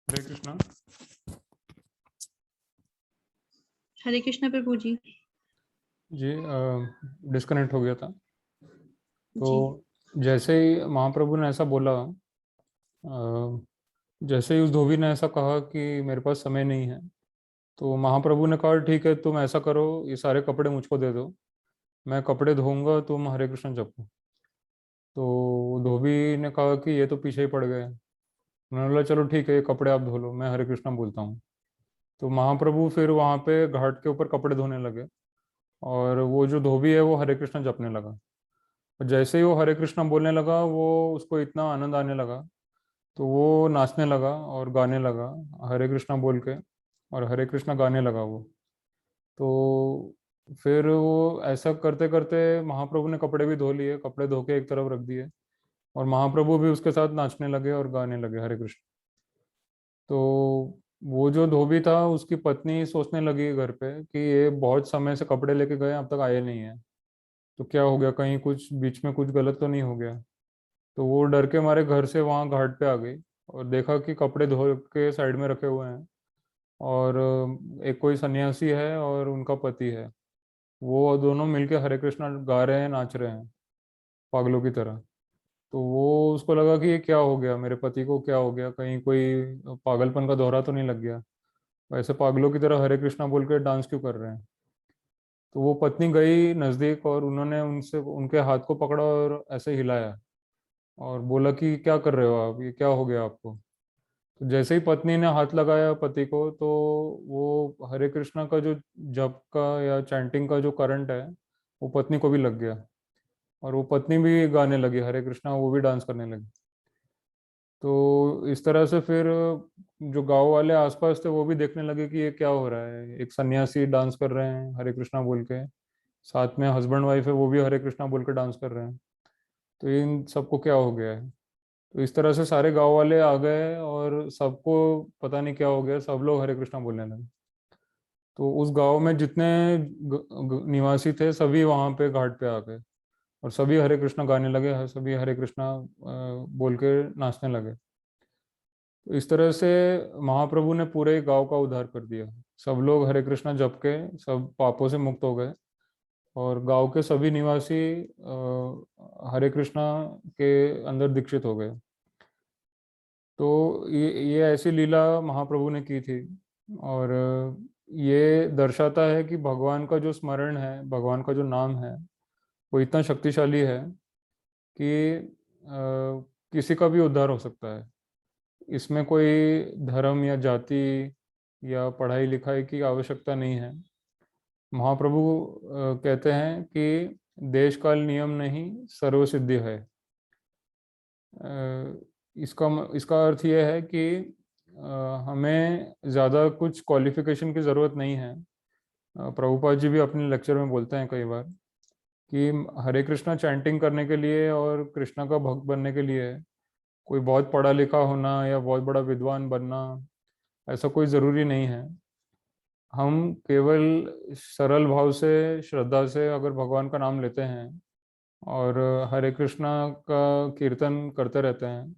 हरे कृष्णा हरे कृष्णा प्रभु जी। जी। Disconnect हो गया था। जी। तो जैसे ही महाप्रभु ने ऐसा बोला, जैसे ही उस धोबी ने ऐसा कहा कि मेरे पास समय नहीं है, तो महाप्रभु ने कहा ठीक है, तुम ऐसा करो, ये सारे कपड़े मुझको दे दो, मैं कपड़े धोऊंगा, तुम हरे कृष्ण जपो। तो धोबी ने कहा कि ये तो पीछे ही पड़ गए। उन्होंने बोला चलो ठीक है, ये कपड़े आप धो लो, मैं हरे कृष्ण बोलता हूँ। तो महाप्रभु फिर वहाँ पे घाट के ऊपर कपड़े धोने लगे, और वो जो धोबी है वो हरे कृष्ण जपने लगा। और जैसे ही वो हरे कृष्णा बोलने लगा, वो उसको इतना आनंद आने लगा, तो वो नाचने लगा और गाने लगा हरे कृष्णा बोल के, और हरे कृष्णा गाने लगा वो। तो फिर वो ऐसा करते करते महाप्रभु ने कपड़े भी धो लिए, कपड़े धो के एक तरफ रख दिए, और महाप्रभु भी उसके साथ नाचने लगे और गाने लगे हरे कृष्ण। तो वो जो धोबी था, उसकी पत्नी सोचने लगी घर पे कि ये बहुत समय से कपड़े लेके गए, अब तक आए नहीं है, तो क्या हो गया, कहीं कुछ बीच में कुछ गलत तो नहीं हो गया। तो वो डर के मारे घर से वहाँ घाट पे आ गई, और देखा कि कपड़े धो के साइड में रखे हुए हैं, और एक कोई सन्यासी है और उनका पति है, वो दोनों मिलके हरे कृष्णा गा रहे हैं, नाच रहे हैं पागलों की तरह। तो वो उसको लगा कि ये क्या हो गया, मेरे पति को क्या हो गया, कहीं कोई पागलपन का दौरा तो नहीं लग गया, वैसे पागलों की तरह हरे कृष्णा बोल के डांस क्यों कर रहे हैं। तो वो पत्नी गई नज़दीक, और उन्होंने उनसे उनके हाथ को पकड़ा और ऐसे हिलाया, और बोला कि क्या कर रहे हो आप, ये क्या हो गया आपको। तो जैसे ही पत्नी ने हाथ लगाया पति को, तो वो हरे कृष्णा का जो जप का या चैंटिंग का जो करंट है, वो पत्नी को भी लग गया, और वो पत्नी भी गाने लगी हरे कृष्णा, वो भी डांस करने लगी। तो इस तरह से फिर जो गांव वाले आसपास थे वो भी देखने लगे कि ये क्या हो रहा है, एक सन्यासी डांस कर रहे हैं हरे कृष्णा बोल के, साथ में हस्बैंड वाइफ है वो भी हरे कृष्णा बोल के डांस कर रहे हैं, तो इन सबको क्या हो गया है। तो इस तरह से सारे गांव वाले आ गए, और सबको पता नहीं क्या हो गया, सब लोग हरे कृष्णा बोलने लगे। तो उस गांव में जितने निवासी थे सभी वहां पे घाट पे आ गए, और सभी हरे कृष्णा गाने लगे, सभी हरे कृष्णा बोल के नाचने लगे। तो इस तरह से महाप्रभु ने पूरे गांव का उद्धार कर दिया। सब लोग हरे कृष्णा जप के सब पापों से मुक्त हो गए, और गांव के सभी निवासी हरे कृष्णा के अंदर दीक्षित हो गए। तो ये ऐसी लीला महाप्रभु ने की थी। और ये दर्शाता है कि भगवान का जो स्मरण है, भगवान का जो नाम है, वो इतना शक्तिशाली है कि किसी का भी उद्धार हो सकता है। इसमें कोई धर्म या जाति या पढ़ाई लिखाई की आवश्यकता नहीं है। महाप्रभु कहते हैं कि देश काल नियम नहीं, सर्व सिद्धि है। इसका अर्थ यह है कि हमें ज़्यादा कुछ क्वालिफिकेशन की ज़रूरत नहीं है। प्रभुपाद जी भी अपने लेक्चर में बोलते हैं कई बार कि हरे कृष्णा चैंटिंग करने के लिए और कृष्णा का भक्त बनने के लिए कोई बहुत पढ़ा लिखा होना या बहुत बड़ा विद्वान बनना, ऐसा कोई ज़रूरी नहीं है। हम केवल सरल भाव से, श्रद्धा से अगर भगवान का नाम लेते हैं और हरे कृष्णा का कीर्तन करते रहते हैं,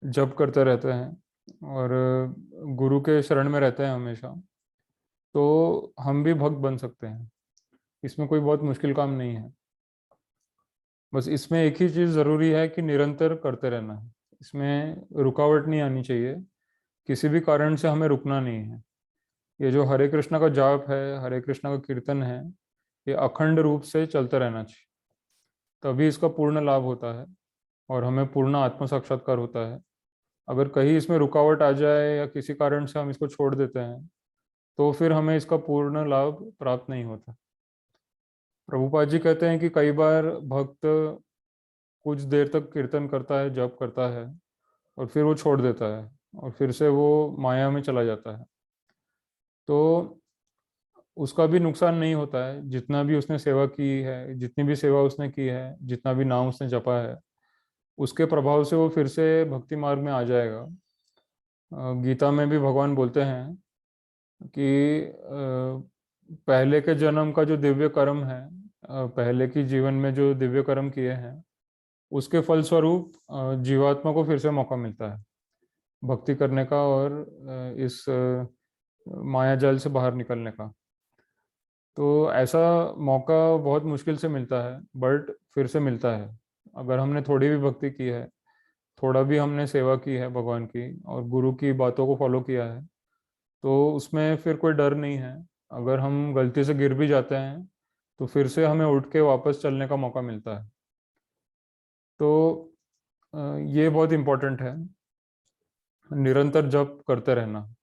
जप करते रहते हैं, और गुरु के शरण में रहते हैं हमेशा, तो हम भी भक्त बन सकते हैं। इसमें कोई बहुत मुश्किल काम नहीं है। बस इसमें एक ही चीज़ ज़रूरी है कि निरंतर करते रहना है। इसमें रुकावट नहीं आनी चाहिए, किसी भी कारण से हमें रुकना नहीं है। ये जो हरे कृष्णा का जाप है, हरे कृष्णा का कीर्तन है, ये अखंड रूप से चलते रहना चाहिए, तभी इसका पूर्ण लाभ होता है और हमें पूर्ण आत्म साक्षात्कार होता है। अगर कहीं इसमें रुकावट आ जाए या किसी कारण से हम इसको छोड़ देते हैं, तो फिर हमें इसका पूर्ण लाभ प्राप्त नहीं होता। प्रभुपाद जी कहते हैं कि कई बार भक्त कुछ देर तक कीर्तन करता है, जप करता है, और फिर वो छोड़ देता है, और फिर से वो माया में चला जाता है। तो उसका भी नुकसान नहीं होता है, जितना भी उसने सेवा की है, जितनी भी सेवा उसने की है, जितना भी नाम उसने जपा है, उसके प्रभाव से वो फिर से भक्ति मार्ग में आ जाएगा। गीता में भी भगवान बोलते हैं कि पहले के जन्म का जो दिव्य कर्म है, पहले की जीवन में जो दिव्य कर्म किए हैं, उसके फलस्वरूप जीवात्मा को फिर से मौका मिलता है। भक्ति करने का और इस माया जाल से बाहर निकलने का। तो ऐसा मौका बहुत मुश्किल से मिलता है, बट फिर से मिलता है। अगर हमने थोड़ी भी भक्ति की है, थोड़ा भी हमने सेवा की है भगवान की और गुरु की बातों को फॉलो किया है, तो उसमें फिर कोई डर नहीं है। अगर हम गलती से गिर भी जाते हैं तो फिर से हमें उठ के वापस चलने का मौका मिलता है। तो ये बहुत इम्पोर्टेंट है, निरंतर जप करते रहना।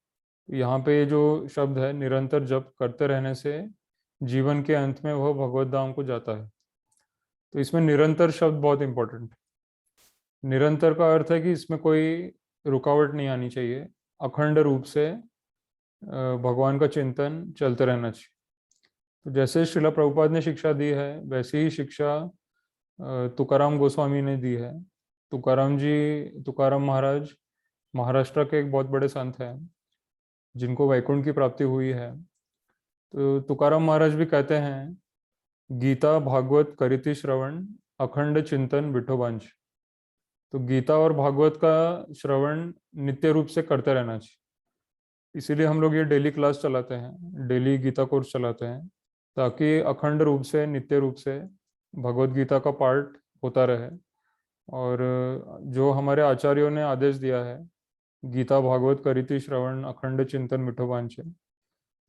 यहाँ पे जो शब्द है निरंतर जप करते रहने से जीवन के अंत में वह भगवत धाम को जाता है। तो इसमें निरंतर शब्द बहुत इम्पोर्टेंट है। निरंतर का अर्थ है कि इसमें कोई रुकावट नहीं आनी चाहिए, अखंड रूप से भगवान का चिंतन चलते रहना चाहिए। तो जैसे श्रीला प्रभुपाद ने शिक्षा दी है, वैसी ही शिक्षा तुकाराम गोस्वामी ने दी है। तुकाराम महाराज महाराष्ट्र के एक बहुत बड़े संत हैं जिनको वैकुंठ की प्राप्ति हुई है। तो तुकाराम महाराज भी कहते हैं, गीता भागवत करिति श्रवण अखंड चिंतन विठोबांच। तो गीता और भागवत का श्रवण नित्य रूप से करते रहना चाहिए। इसीलिए हम लोग ये डेली क्लास चलाते हैं, डेली गीता कोर्स चलाते हैं, ताकि अखंड रूप से नित्य रूप से भगवत गीता का पाठ होता रहे। और जो हमारे आचार्यों ने आदेश दिया है, गीता भागवत करिति श्रवण अखंड चिंतन विठोबांचे,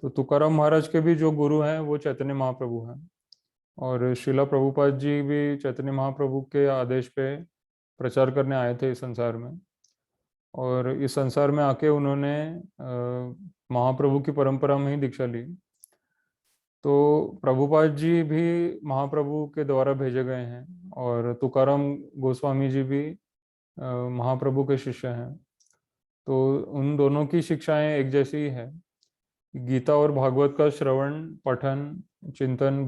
तो तुकाराम महाराज के भी जो गुरु हैं वो चैतन्य महाप्रभु हैं। और श्रीला प्रभुपाद जी भी चैतन्य महाप्रभु के आदेश पे प्रचार करने आए थे इस संसार में। और इस संसार में आके उन्होंने महाप्रभु की परंपरा में ही दीक्षा ली। तो प्रभुपाद जी भी महाप्रभु के द्वारा भेजे गए हैं और तुकाराम गोस्वामी जी भी महाप्रभु के शिष्य हैं। तो उन दोनों की शिक्षाएं एक जैसी ही है। गीता और भागवत का श्रवण पठन चिंतन,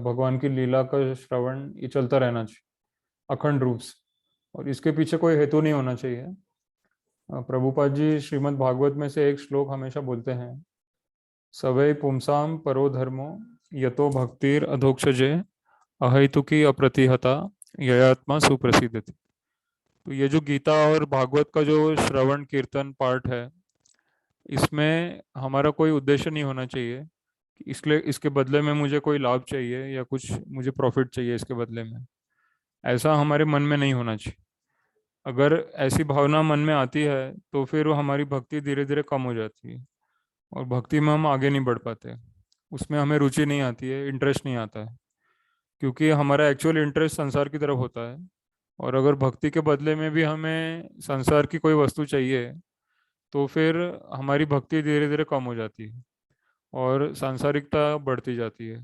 भगवान की लीला का श्रवण, ये चलता रहना चाहिए अखंड रूप से, और इसके पीछे कोई हेतु नहीं होना चाहिए। प्रभुपाद जी श्रीमद् भागवत में से एक श्लोक हमेशा बोलते हैं, सवै पुंसाम परो धर्मो यतो भक्तिर अधोक्षजे अहैतुकी अप्रतिहता ययात्मा सुप्रसिद्धति। तो ये जो गीता और भागवत का जो श्रवण कीर्तन पाठ है, इसमें हमारा कोई उद्देश्य नहीं होना चाहिए कि इसलिए इसके बदले में मुझे कोई लाभ चाहिए या कुछ मुझे प्रॉफिट चाहिए इसके बदले में। ऐसा हमारे मन में नहीं होना चाहिए। अगर ऐसी भावना मन में आती है तो फिर वो हमारी भक्ति धीरे धीरे कम हो जाती है और भक्ति में हम आगे नहीं बढ़ पाते। उसमें हमें रुचि नहीं आती है, इंटरेस्ट नहीं आता है, क्योंकि हमारा एक्चुअल इंटरेस्ट संसार की तरफ होता है। और अगर भक्ति के बदले में भी हमें संसार की कोई वस्तु चाहिए तो फिर हमारी भक्ति धीरे धीरे कम हो जाती है और सांसारिकता बढ़ती जाती है।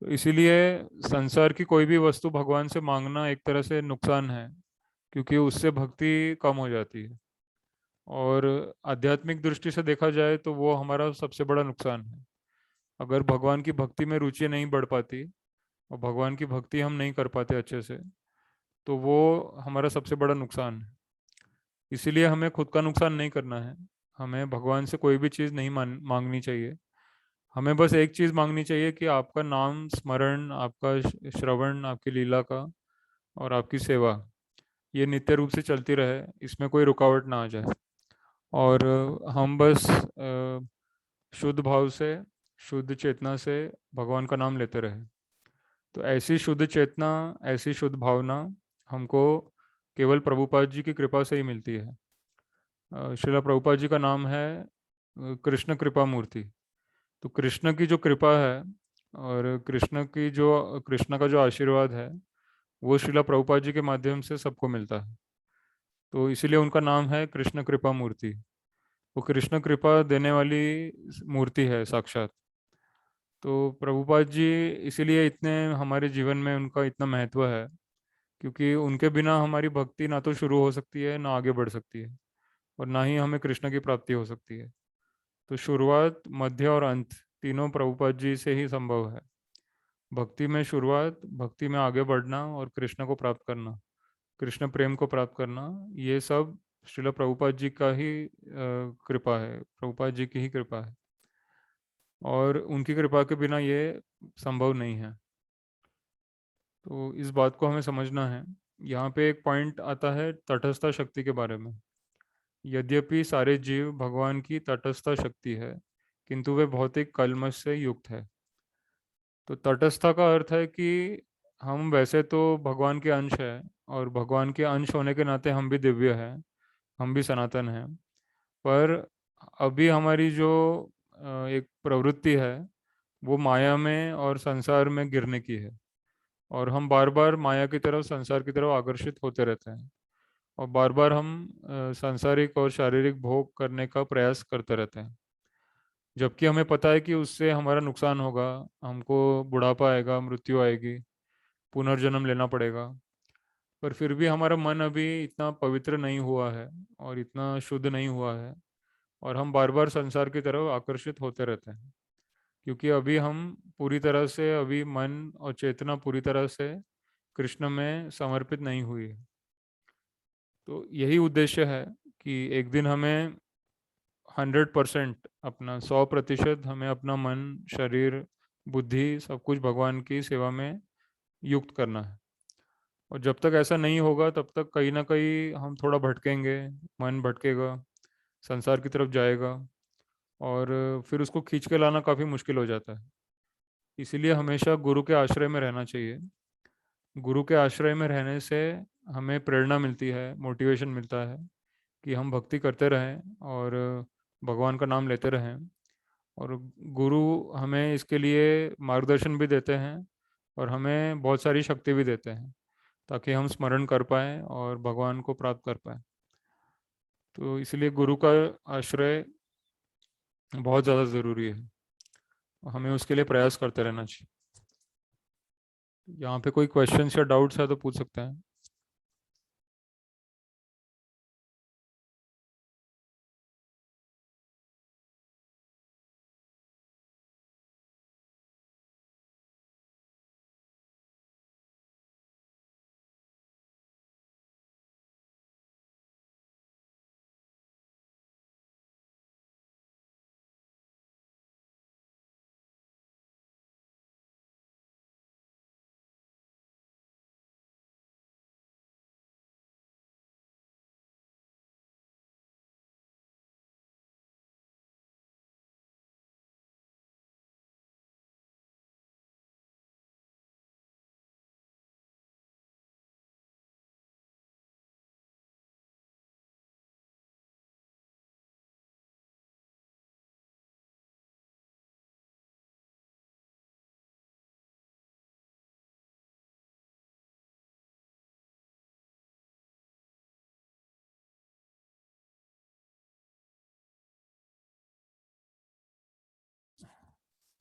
तो इसीलिए संसार की कोई भी वस्तु भगवान से मांगना एक तरह से नुकसान है, क्योंकि उससे भक्ति कम हो जाती है। और आध्यात्मिक दृष्टि से देखा जाए तो वो हमारा सबसे बड़ा नुकसान है। अगर भगवान की भक्ति में रुचि नहीं बढ़ पाती और भगवान की भक्ति हम नहीं कर पाते अच्छे से, तो वो हमारा सबसे बड़ा नुकसान है। इसीलिए हमें खुद का नुकसान नहीं करना है। हमें भगवान से कोई भी चीज़ नहीं मांगनी चाहिए। हमें बस एक चीज़ मांगनी चाहिए कि आपका नाम स्मरण, आपका श्रवण, आपकी लीला का और आपकी सेवा, ये नित्य रूप से चलती रहे, इसमें कोई रुकावट ना आ जाए। और हम बस शुद्ध भाव से, शुद्ध चेतना से भगवान का नाम लेते रहे। तो ऐसी शुद्ध चेतना, ऐसी शुद्ध भावना हमको केवल प्रभुपाद जी की कृपा से ही मिलती है। श्रीला प्रभुपाद जी का नाम है कृष्ण कृपा मूर्ति। तो कृष्ण की जो कृपा है और कृष्ण का जो आशीर्वाद है, वो श्रीला प्रभुपाद जी के माध्यम से सबको मिलता है। तो इसीलिए उनका नाम है कृष्ण कृपा मूर्ति। वो कृष्ण कृपा देने वाली मूर्ति है साक्षात। तो प्रभुपाद जी इसीलिए इतने हमारे जीवन में उनका इतना महत्व है, क्योंकि उनके बिना हमारी भक्ति ना तो शुरू हो सकती है, ना आगे बढ़ सकती है, और ना ही हमें कृष्ण की प्राप्ति हो सकती है। तो शुरुआत, मध्य और अंत तीनों प्रभुपाद जी से ही संभव है। भक्ति में शुरुआत, भक्ति में आगे बढ़ना और कृष्ण को प्राप्त करना, कृष्ण प्रेम को प्राप्त करना, ये सब श्रील प्रभुपाद जी का ही कृपा है, प्रभुपाद जी की ही कृपा है। और उनकी कृपा के बिना ये संभव नहीं है। तो इस बात को हमें समझना है यहाँ पे एक पॉइंट आता है तटस्थ शक्ति के बारे में। यद्यपि सारे जीव भगवान की तटस्थ शक्ति है, किंतु वे भौतिक कल्मश से युक्त है। तो तटस्था का अर्थ है कि हम वैसे तो भगवान के अंश है, और भगवान के अंश होने के नाते हम भी दिव्य हैं, हम भी सनातन हैं। पर अभी हमारी जो एक प्रवृत्ति है वो माया में और संसार में गिरने की है, और हम बार बार माया की तरफ, संसार की तरफ आकर्षित होते रहते हैं, और बार बार हम सांसारिक और शारीरिक भोग करने का प्रयास करते रहते हैं, जबकि हमें पता है कि उससे हमारा नुकसान होगा, हमको बुढ़ापा आएगा, मृत्यु आएगी, पुनर्जन्म लेना पड़ेगा। पर फिर भी हमारा मन अभी इतना पवित्र नहीं हुआ है और इतना शुद्ध नहीं हुआ है, और हम बार बार संसार की तरफ आकर्षित होते रहते हैं, क्योंकि अभी हम पूरी तरह से, अभी मन और चेतना पूरी तरह से कृष्ण में समर्पित नहीं हुई है। तो यही उद्देश्य है कि एक दिन हमें 100%, अपना 100% हमें अपना मन, शरीर, बुद्धि सब कुछ भगवान की सेवा में युक्त करना है। और जब तक ऐसा नहीं होगा तब तक कहीं ना कहीं हम थोड़ा भटकेंगे, मन भटकेगा, संसार की तरफ जाएगा, और फिर उसको खींच के लाना काफ़ी मुश्किल हो जाता है। इसीलिए हमेशा गुरु के आश्रय में रहना चाहिए। गुरु के आश्रय में रहने से हमें प्रेरणा मिलती है, मोटिवेशन मिलता है कि हम भक्ति करते रहें और भगवान का नाम लेते रहें। और गुरु हमें इसके लिए मार्गदर्शन भी देते हैं, और हमें बहुत सारी शक्ति भी देते हैं, ताकि हम स्मरण कर पाएँ और भगवान को प्राप्त कर पाएँ। तो इसलिए गुरु का आश्रय बहुत ज़्यादा ज़रूरी है, हमें उसके लिए प्रयास करते रहना चाहिए। यहाँ पे कोई क्वेश्चंस या डाउट्स है तो पूछ सकते हैं।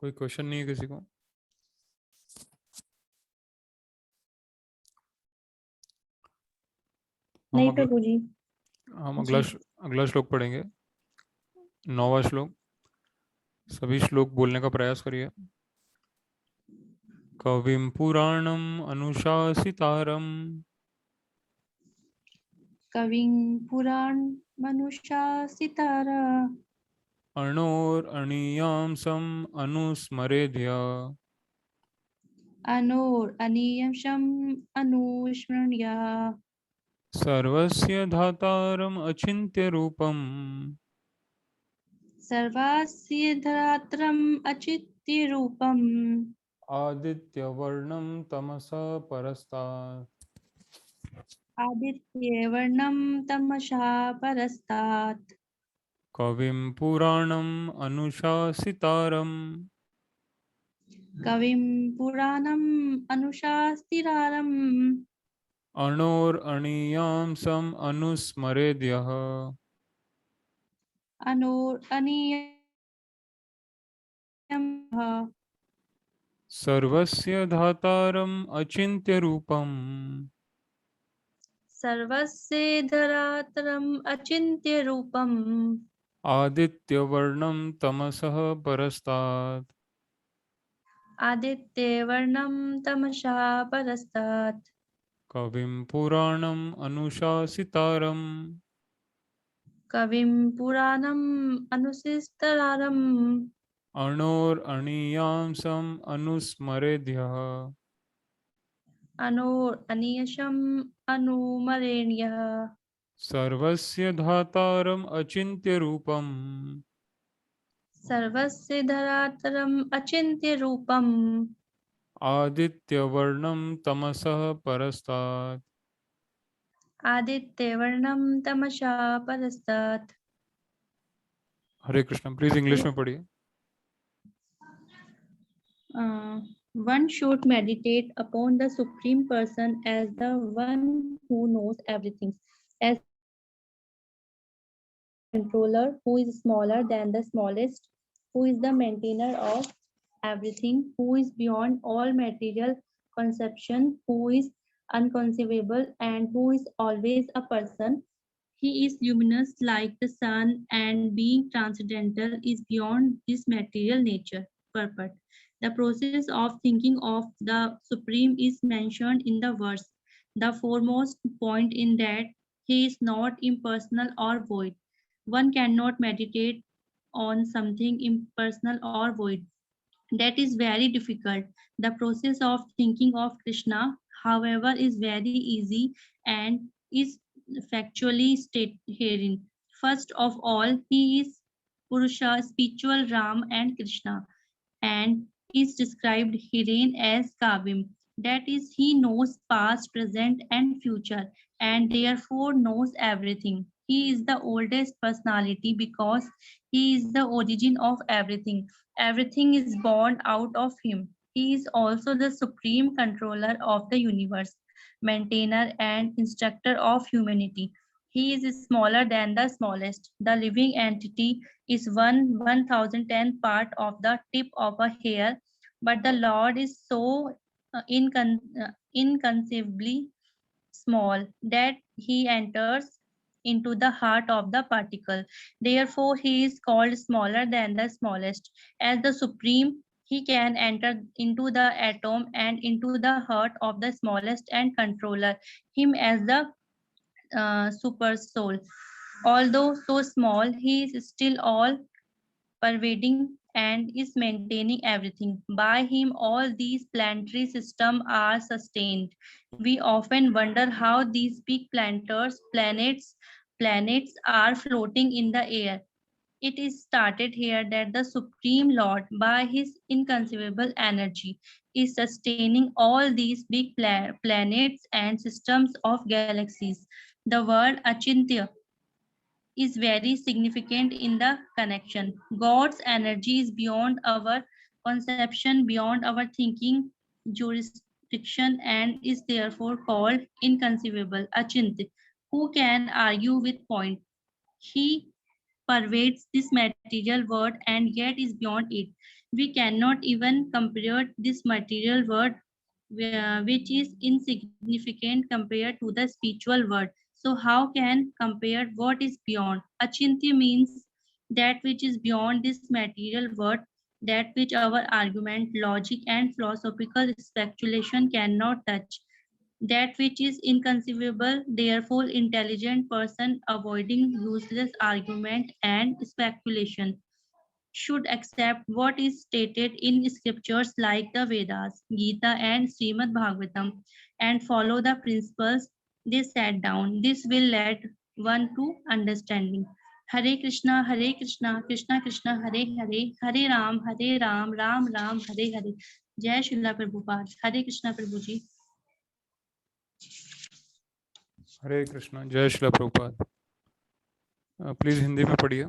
कोई क्वेश्चन नहीं है किसी को? हम नहीं अगला प्रभु जी। हम जी। अगला श्लोक पढ़ेंगे। 9वां श्लोक। सभी श्लोक बोलने का प्रयास करिए। कविं पुराणम अनुशासितारम कविं पुराण मनुषासितारा अणोरणीयां सम अनुस्मरेद्य अनोर अनियशम अनुस्मृण्या सर्वस्य धातारम अचिन्त्य रूपम सर्वास्य धरात्रम अचित्य रूपम आदित्यवर्णं तमसा परस्तात्। आदित्य वर्णम तमसा परस्तात् कविं पुराणम अनुशासितारम कविं पुराणम अनुशास्तिरारम् अणोरणीयां सम अनुस्मरेद्यः अनोर अनियम सर्वस्य धातारम अचिन्त्य रूपम सर्वस्य धरातरम अचिन्त्य रूपम आदित्यवर्णं तमसः परस्तात्। आदित्यवर्णं तमसा परस्तात् कविं पुराणम् अनुशासितारम् कविं पुराणम् अनुशिस्तरारम् अणोरणीयां सम अनुस्मरेद्यः अनियशम् अनुमरेण्यः सर्वस्य धातारम् अचिन्त्य रूपम् सर्वस्य धरातरम् अचिन्त्य रूपम् आदित्यवर्णं तमसः परस्तात्। आदित्यवर्णं तमसा परस्तात्। हरे कृष्ण। प्लीज इंग्लिश में पढ़िए। One should meditate upon the Supreme Person as the one who knows everything, as controller who is smaller than the smallest, who is the maintainer of everything, who is beyond all material conception, who is unconceivable, and who is always a person. He is luminous like the sun, and being transcendental is beyond this material nature. Purport. The process of thinking of the Supreme is mentioned in the verse. The foremost point in that he is not impersonal or void. One cannot meditate on something impersonal or void. That is very difficult. The process of thinking of Krishna, however, is very easy and is factually stated herein. First of all, he is Purusha, spiritual Ram and Krishna, and is described herein as Kavim. That is, he knows past, present, and future, and therefore knows everything. He is the oldest personality because he is the origin of everything. Everything is born out of him. He is also the supreme controller of the universe, maintainer and instructor of humanity. He is smaller than the smallest. The living entity is 1,010th part of the tip of a hair, but the Lord is so inconceivably small that he enters into the heart of the particle. Therefore, he is called smaller than the smallest. As the supreme, he can enter into the atom and into the heart of the smallest and controller him as the super soul. Although so small, he is still all pervading and is maintaining everything. By him, all these planetary systems are sustained. We often wonder how these big planets are floating in the air. It is started here that the Supreme Lord, by his inconceivable energy, is sustaining all these big planets and systems of galaxies. The word Achintya is very significant in the connection. God's energy is beyond our conception, beyond our thinking jurisdiction, and is therefore called inconceivable, Achintya. Who can argue with point? He pervades this material world and yet is beyond it. We cannot even compare this material world, which is insignificant compared to the spiritual world. So how can compare what is beyond? Achintya means that which is beyond this material world, that which our argument, logic, and philosophical speculation cannot touch, that which is inconceivable, therefore intelligent person avoiding useless argument and speculation should accept what is stated in scriptures like the Vedas, Gita and Srimad Bhagavatam and follow the principles they set down. This will lead one to understanding. Hare Krishna, Krishna Krishna, Hare Hare, Hare Ram, Ram Ram, Hare Hare. Jai Srila Prabhupada. Hare Krishna Prabhu ji. हरे कृष्ण। जय Srila Prabhupada. Please Hindi में पढ़िए।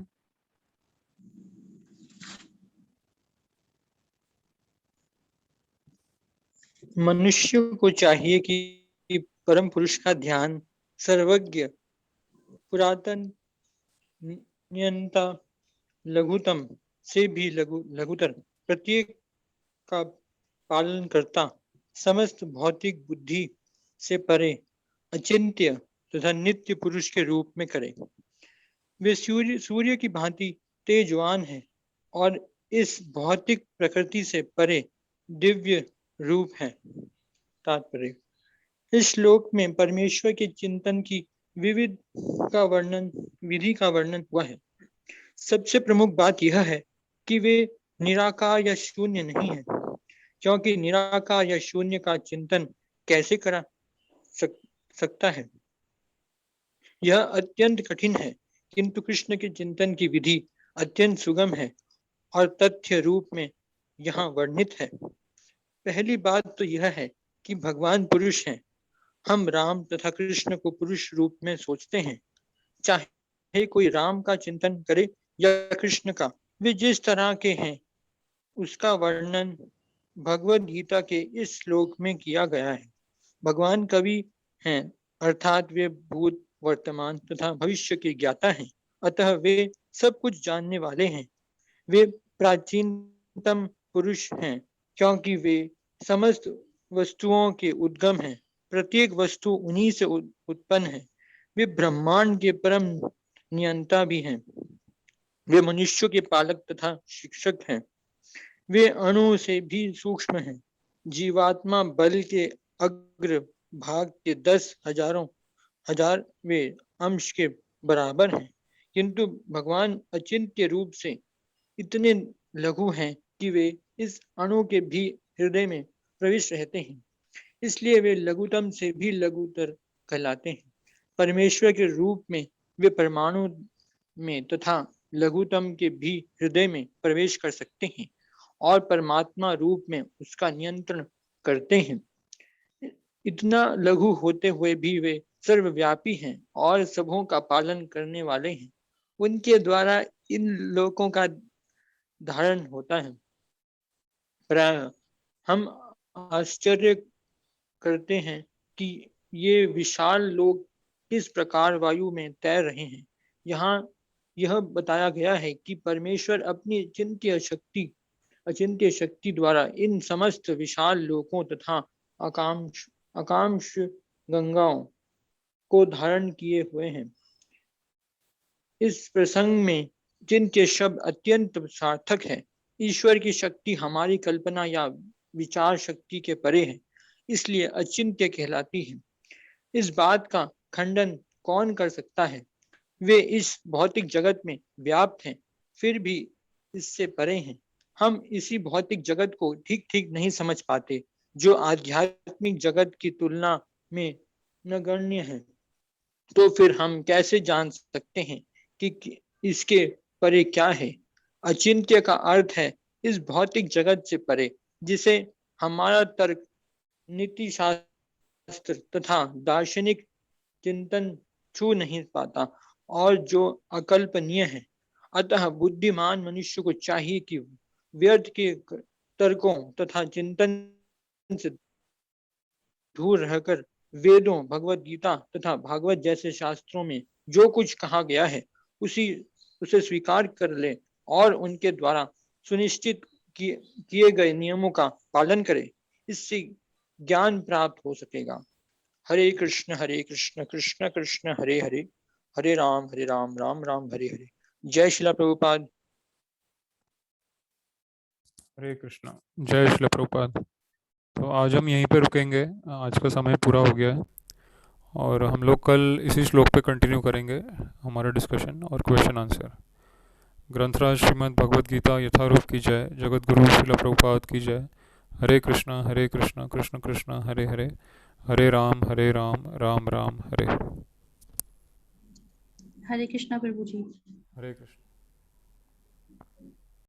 मनुष्य को चाहिए कि परम पुरुष का ध्यान सर्वज्ञ, पुरातन, नियंता, लघुतम से भी लघुतर, प्रत्येक का पालन करता, समस्त भौतिक बुद्धि से परे, अचिंत्य तथा नित्य पुरुष के रूप में करे। वे सूर्य की भांति तेजवान है और इस भौतिक प्रकृति से परे दिव्य रूप है। तात्पर्य: इस श्लोक में परमेश्वर के चिंतन की विधि का वर्णन हुआ है। सबसे प्रमुख बात यह है कि वे निराकार या शून्य नहीं है, क्योंकि निराकार या शून्य का चिंतन कैसे करा सकता है? यह अत्यंत कठिन है, किंतु कृष्ण के चिंतन की विधि अत्यंत सुगम है और तथ्य रूप में यहाँ वर्णित है। पहली बात तो यह है कि भगवान पुरुष हैं। हम राम तथा कृष्ण को पुरुष रूप में सोचते हैं। चाहे कोई राम का चिंतन करे या कृष्ण का, वे जिस तरह के हैं उसका वर्णन भगवद गीता के इस श्लोक में किया गया है। भगवान कवि हैं, अर्थात वे भूत, वर्तमान तथा भविष्य के ज्ञाता हैं, अतः वे सब कुछ जानने वाले हैं। वे प्राचीनतम पुरुष हैं, क्योंकि वे समस्त वस्तुओं के उद्गम हैं। प्रत्येक वस्तु उन्हीं से उत्पन्न है। वे ब्रह्मांड के परम नियंता भी हैं। वे मनुष्यों के पालक तथा शिक्षक हैं। वे अणु से भी सूक्ष्म हैं। जीवात्मा बल के अग्र भाग के 10,000वें अंश के बराबर हैं, किंतु भगवान अचिंत्य रूप से इतने लघु हैं कि वे इस अणु के भी हृदय में प्रविष्ट रहते हैं। इसलिए वे लघुतम से भी लघुतर कहलाते हैं। परमेश्वर के रूप में वे परमाणु में तथा लघुतम के भी हृदय में प्रवेश कर सकते हैं और परमात्मा रूप में उसका नियंत्रण करते हैं। इतना लघु होते हुए भी वे सर्वव्यापी हैं और सबों का पालन करने वाले हैं। उनके द्वारा इन लोकों का धारण होता है। प्राय हम आश्चर्य करते हैं कि ये विशाल लोग किस प्रकार वायु में तैर रहे हैं। यहाँ यह बताया गया है कि परमेश्वर अपनी अचिंत्य शक्ति द्वारा इन समस्त विशाल लोकों तथा आकांक्ष गंगाओं को धारण किए हुए हैं। इस प्रसंग में चिंत्य शब्द अत्यंत सार्थक है। ईश्वर की शक्ति हमारी कल्पना या विचार शक्ति के परे है, इसलिए अचिंत्य कहलाती है। इस बात का खंडन कौन कर सकता है? वे इस भौतिक जगत में व्याप्त हैं, फिर भी इससे परे हैं। हम इसी भौतिक जगत को ठीक ठीक नहीं समझ पाते, जो आध्यात्मिक जगत की तुलना में नगण्य है। तो फिर हम कैसे जान सकते हैं कि इसके परे क्या है? अचिंत्य का अर्थ है इस भौतिक जगत से परे, जिसे हमारा तर्क, नीति शास्त्र तथा दार्शनिक चिंतन छू नहीं पाता और जो अकल्पनीय है। अतः बुद्धिमान मनुष्य को चाहिए कि व्यर्थ के तर्कों तथा चिंतन से दूर रहकर वेदों, भगवत गीता तथा भागवत जैसे शास्त्रों में जो कुछ कहा गया है उसे स्वीकार कर ले और उनके द्वारा सुनिश्चित किए गए नियमों का पालन करे। इससे ज्ञान प्राप्त हो सकेगा। हरे कृष्ण कृष्ण कृष्ण हरे हरे, हरे राम राम राम हरे हरे। जय शिला प्रभुपाद। हरे कृष्णा। जय श्री प्रभुपाद। तो आज हम यहीं पे रुकेंगे, आज का समय पूरा हो गया है और हम लोग कल इसी श्लोक पे कंटिन्यू करेंगे हमारा डिस्कशन और क्वेश्चन आंसर। ग्रंथराज श्रीमद् भगवद गीता यथारूप की जय। जगत गुरु श्रील प्रभुपाद की जय। हरे कृष्णा कृष्ण कृष्ण हरे हरे, हरे राम राम राम हरे। हरे कृष्णा प्रभु जी। हरे कृष्ण।